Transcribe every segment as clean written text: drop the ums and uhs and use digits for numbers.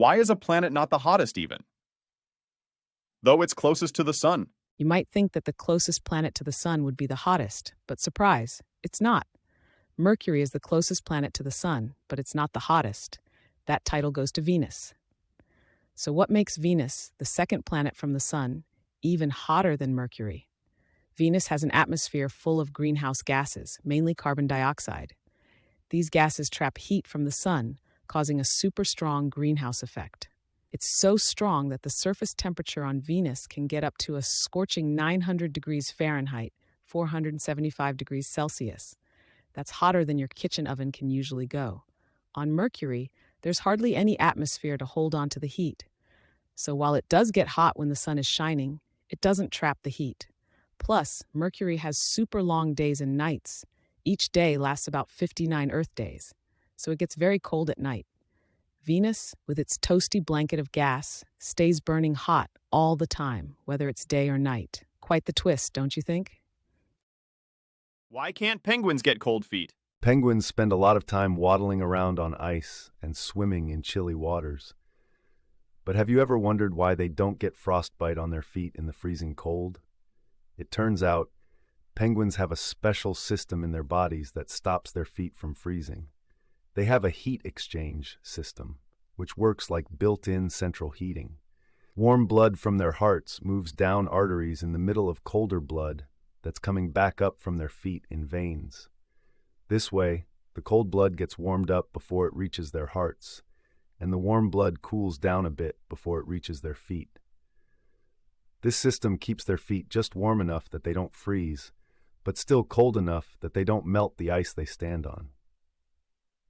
Why is a planet not the hottest even? Though it's closest to the sun. You might think that the closest planet to the sun would be the hottest, but surprise, it's not. Mercury is the closest planet to the sun, but it's not the hottest. That title goes to Venus. So what makes Venus, the second planet from the sun, even hotter than Mercury? Venus has an atmosphere full of greenhouse gases, mainly carbon dioxide. These gases trap heat from the sun, causing a super strong greenhouse effect. It's so strong that the surface temperature on Venus can get up to a scorching 900 degrees Fahrenheit, 475 degrees Celsius. That's hotter than your kitchen oven can usually go. On Mercury, there's hardly any atmosphere to hold on to the heat. So while it does get hot when the sun is shining, it doesn't trap the heat. Plus, Mercury has super long days and nights. Each day lasts about 59 Earth days, so it gets very cold at night. Venus, with its toasty blanket of gas, stays burning hot all the time, whether it's day or night. Quite the twist, don't you think? Why can't penguins get cold feet? Penguins spend a lot of time waddling around on ice and swimming in chilly waters. But have you ever wondered why they don't get frostbite on their feet in the freezing cold? It turns out, penguins have a special system in their bodies that stops their feet from freezing. They have a heat exchange system, which works like built-in central heating. Warm blood from their hearts moves down arteries in the middle of colder blood that's coming back up from their feet in veins. This way, the cold blood gets warmed up before it reaches their hearts, and the warm blood cools down a bit before it reaches their feet. This system keeps their feet just warm enough that they don't freeze, but still cold enough that they don't melt the ice they stand on.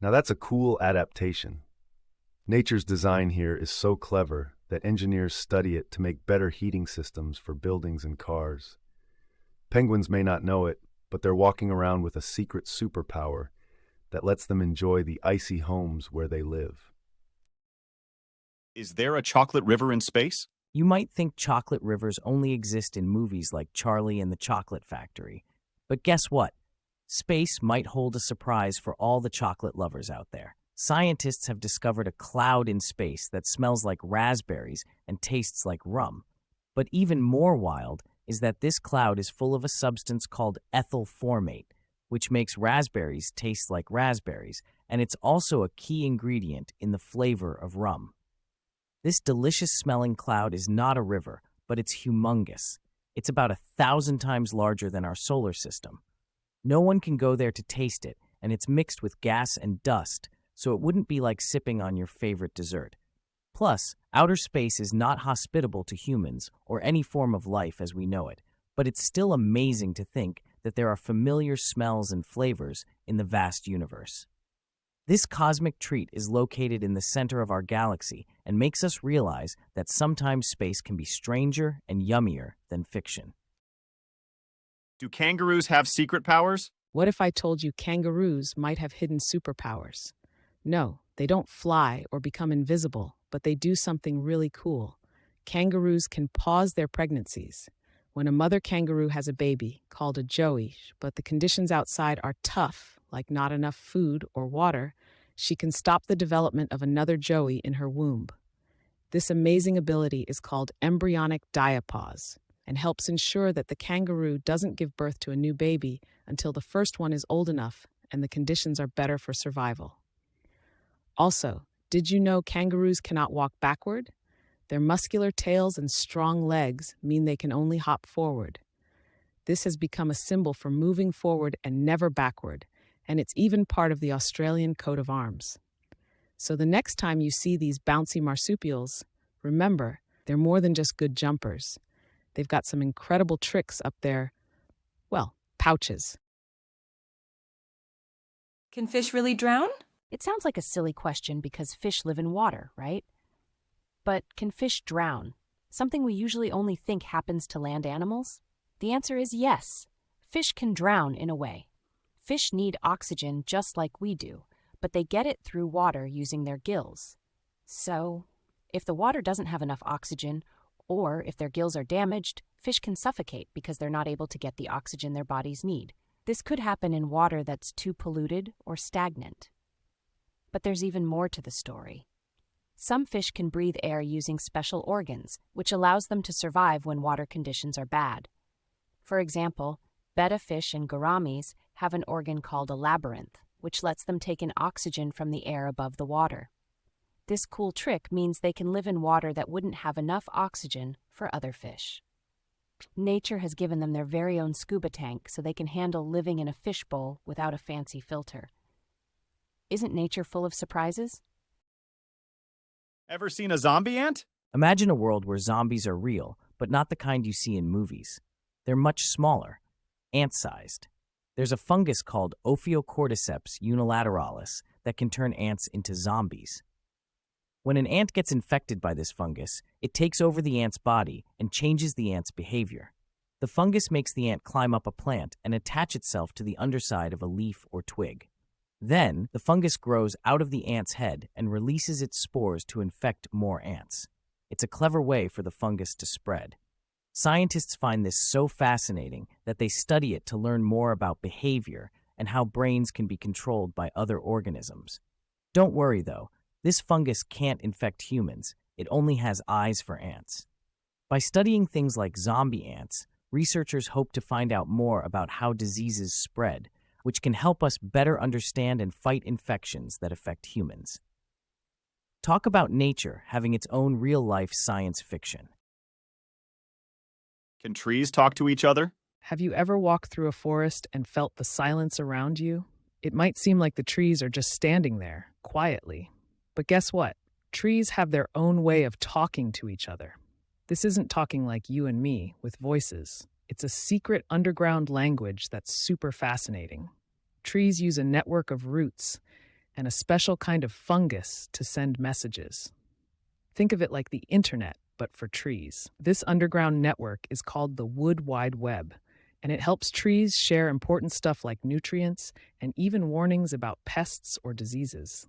Now that's a cool adaptation. Nature's design here is so clever that engineers study it to make better heating systems for buildings and cars. Penguins may not know it, but they're walking around with a secret superpower that lets them enjoy the icy homes where they live. Is there a chocolate river in space? You might think chocolate rivers only exist in movies like Charlie and the Chocolate Factory. But guess what? Space might hold a surprise for all the chocolate lovers out there. Scientists have discovered a cloud in space that smells like raspberries and tastes like rum. But even more wild is that this cloud is full of a substance called ethyl formate, which makes raspberries taste like raspberries, and it's also a key ingredient in the flavor of rum. This delicious-smelling cloud is not a river, but it's humongous. It's about 1,000 times larger than our solar system. No one can go there to taste it, and it's mixed with gas and dust, so it wouldn't be like sipping on your favorite dessert. Plus, outer space is not hospitable to humans or any form of life as we know it, but it's still amazing to think that there are familiar smells and flavors in the vast universe. This cosmic treat is located in the center of our galaxy and makes us realize that sometimes space can be stranger and yummier than fiction. Do kangaroos have secret powers? What if I told you kangaroos might have hidden superpowers? No, they don't fly or become invisible, but they do something really cool. Kangaroos can pause their pregnancies. When a mother kangaroo has a baby, called a joey, but the conditions outside are tough, like not enough food or water, she can stop the development of another joey in her womb. This amazing ability is called embryonic diapause and helps ensure that the kangaroo doesn't give birth to a new baby until the first one is old enough and the conditions are better for survival. Also, did you know kangaroos cannot walk backward? Their muscular tails and strong legs mean they can only hop forward. This has become a symbol for moving forward and never backward, and it's even part of the Australian coat of arms. So the next time you see these bouncy marsupials, remember, they're more than just good jumpers. They've got some incredible tricks up their, pouches. Can fish really drown? It sounds like a silly question because fish live in water, right? But can fish drown? Something we usually only think happens to land animals? The answer is yes. Fish can drown in a way. Fish need oxygen just like we do, but they get it through water using their gills. So, if the water doesn't have enough oxygen, or if their gills are damaged, fish can suffocate because they're not able to get the oxygen their bodies need. This could happen in water that's too polluted or stagnant. But there's even more to the story. Some fish can breathe air using special organs, which allows them to survive when water conditions are bad. For example, betta fish and gouramis have an organ called a labyrinth, which lets them take in oxygen from the air above the water. This cool trick means they can live in water that wouldn't have enough oxygen for other fish. Nature has given them their very own scuba tank so they can handle living in a fishbowl without a fancy filter. Isn't nature full of surprises? Ever seen a zombie ant? Imagine a world where zombies are real, but not the kind you see in movies. They're much smaller, ant-sized. There's a fungus called Ophiocordyceps unilateralis that can turn ants into zombies. When an ant gets infected by this fungus, it takes over the ant's body and changes the ant's behavior. The fungus makes the ant climb up a plant and attach itself to the underside of a leaf or twig. Then, the fungus grows out of the ant's head and releases its spores to infect more ants. It's a clever way for the fungus to spread. Scientists find this so fascinating that they study it to learn more about behavior and how brains can be controlled by other organisms. Don't worry, though. This fungus can't infect humans. It only has eyes for ants. By studying things like zombie ants, researchers hope to find out more about how diseases spread, which can help us better understand and fight infections that affect humans. Talk about nature having its own real-life science fiction. Can trees talk to each other? Have you ever walked through a forest and felt the silence around you? It might seem like the trees are just standing there, quietly. But guess what? Trees have their own way of talking to each other. This isn't talking like you and me, with voices. It's a secret underground language that's super fascinating. Trees use a network of roots and a special kind of fungus to send messages. Think of it like the internet, but for trees. This underground network is called the Wood Wide Web, and it helps trees share important stuff like nutrients and even warnings about pests or diseases.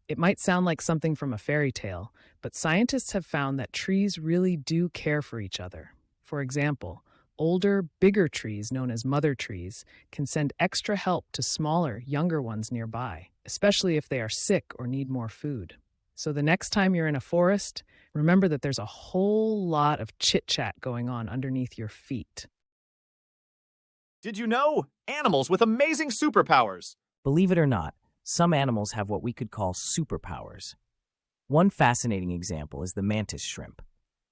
It might sound like something from a fairy tale, but scientists have found that trees really do care for each other. For example, older, bigger trees known as mother trees can send extra help to smaller, younger ones nearby, especially if they are sick or need more food. So the next time you're in a forest, remember that there's a whole lot of chit-chat going on underneath your feet. Did you know? Animals with amazing superpowers. Believe it or not, some animals have what we could call superpowers. One fascinating example is the mantis shrimp.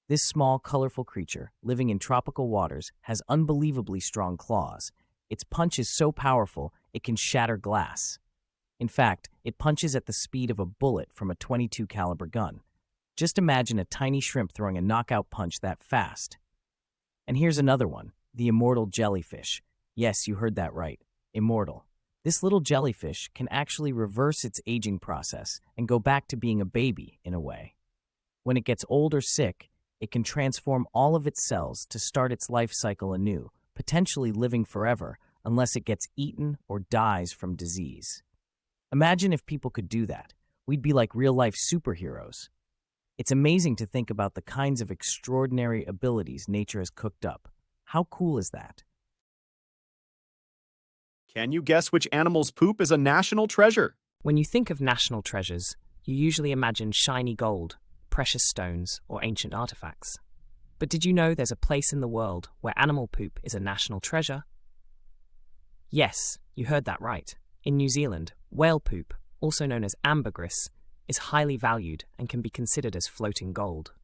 This small, colorful creature, living in tropical waters, has unbelievably strong claws. Its punch is so powerful, it can shatter glass. In fact, it punches at the speed of a bullet from a .22 caliber gun. Just imagine a tiny shrimp throwing a knockout punch that fast. And here's another one, the immortal jellyfish. Yes, you heard that right, immortal. This little jellyfish can actually reverse its aging process and go back to being a baby, in a way. When it gets old or sick, it can transform all of its cells to start its life cycle anew, potentially living forever, unless it gets eaten or dies from disease. Imagine if people could do that. We'd be like real-life superheroes. It's amazing to think about the kinds of extraordinary abilities nature has cooked up. How cool is that? Can you guess which animal's poop is a national treasure? When you think of national treasures, you usually imagine shiny gold, precious stones, or ancient artifacts. But did you know there's a place in the world where animal poop is a national treasure? Yes, you heard that right. In New Zealand, whale poop, also known as ambergris, is highly valued and can be considered as floating gold.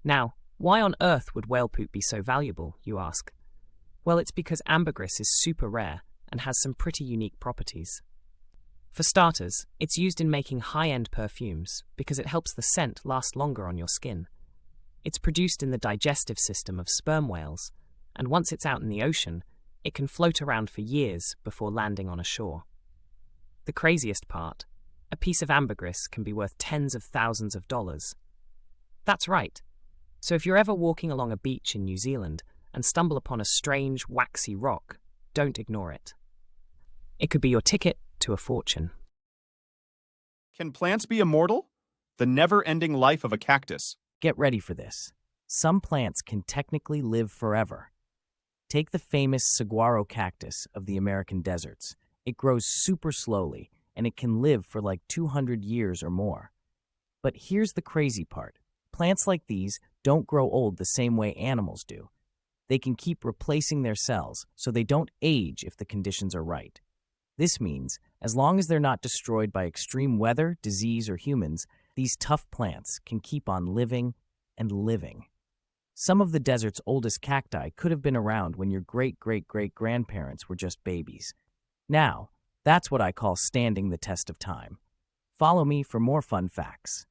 Now, why on earth would whale poop be so valuable, you ask? Well, it's because ambergris is super rare and has some pretty unique properties. For starters, it's used in making high-end perfumes because it helps the scent last longer on your skin. It's produced in the digestive system of sperm whales, and once it's out in the ocean, it can float around for years before landing on a shore. The craziest part, a piece of ambergris can be worth tens of thousands of dollars. That's right. So if you're ever walking along a beach in New Zealand and stumble upon a strange, waxy rock, don't ignore it. It could be your ticket to a fortune. Can plants be immortal? The never-ending life of a cactus. Get ready for this. Some plants can technically live forever. Take the famous saguaro cactus of the American deserts. It grows super slowly, and it can live for like 200 years or more. But here's the crazy part. Plants like these don't grow old the same way animals do. They can keep replacing their cells, so they don't age if the conditions are right. This means, as long as they're not destroyed by extreme weather, disease, or humans, these tough plants can keep on living and living. Some of the desert's oldest cacti could have been around when your great-great-great-grandparents were just babies. Now, that's what I call standing the test of time. Follow me for more fun facts.